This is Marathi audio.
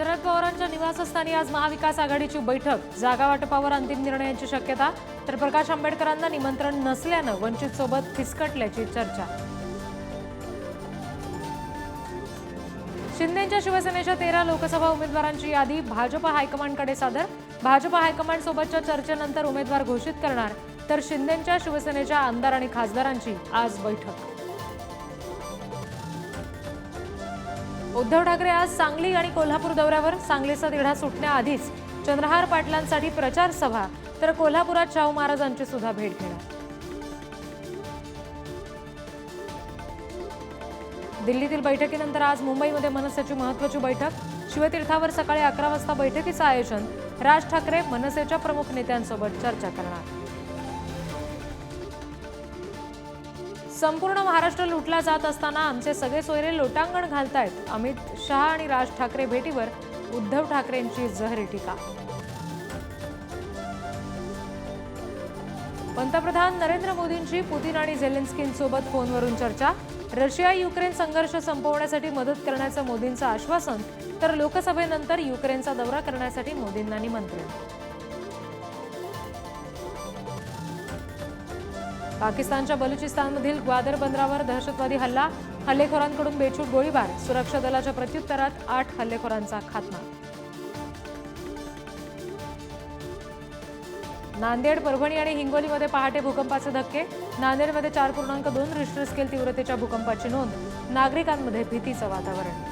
शरद पवारांच्या निवासस्थानी आज महाविकास आघाडीची बैठक. जागा वाटपावर अंतिम निर्णयाची शक्यता. तर प्रकाश आंबेडकरांना निमंत्रण नसल्यानं वंचित सोबत फिसकटल्याची चर्चा. शिंदेच्या शिवसेनेच्या 13 लोकसभा उमेदवारांची यादी भाजप हायकमांडकडे सादर. भाजप हायकमांड सोबतच्या चर्चेनंतर उमेदवार घोषित करणार. तर शिंदेच्या शिवसेनेच्या आमदार आणि खासदारांची आज बैठक. उद्धव ठाकरे आज सांगली आणि कोल्हापूर दौऱ्यावर. सांगलीचा तिढा सुटण्याआधीच चंद्रहार पाटलांसाठी प्रचार सभा. तर कोल्हापुरात शाहू महाराजांची सुद्धा भेट घेणार. दिल्लीतील बैठकीनंतर आज मुंबईमध्ये मनसेची महत्त्वाची बैठक. शिवतीर्थावर सकाळी 11 वाजता बैठकीचं आयोजन. राज ठाकरे मनसेच्या प्रमुख नेत्यांसोबत चर्चा करणार. संपूर्ण महाराष्ट्र लुटला जात असताना आमचे सगळे सोयरे लोटांगण घालतायत. अमित शहा आणि राज ठाकरे भेटीवर उद्धव ठाकरेंची जहरी टीका. पंतप्रधान नरेंद्र मोदींची पुतीन आणि झेलेन्स्कींसोबत फोनवरून चर्चा. रशिया युक्रेन संघर्ष संपवण्यासाठी मदत करण्याचं मोदींचं आश्वासन. तर लोकसभेनंतर युक्रेनचा दौरा करण्यासाठी मोदींना निमंत्रण. पाकिस्तानच्या बलुचिस्तानमधील ग्वादर बंदरावर दहशतवादी हल्ला. हल्लेखोरांकडून बेछूट गोळीबार. सुरक्षा दलाच्या प्रत्युत्तरात 8 हल्लेखोरांचा खात्मा. नांदेड, परभणी आणि हिंगोलीमध्ये पहाटे भूकंपाचे धक्के. नांदेडमध्ये 4.2 रिश्टर स्केल तीव्रतेच्या भूकंपाची नोंद. नागरिकांमध्ये भीतीचं वातावरण.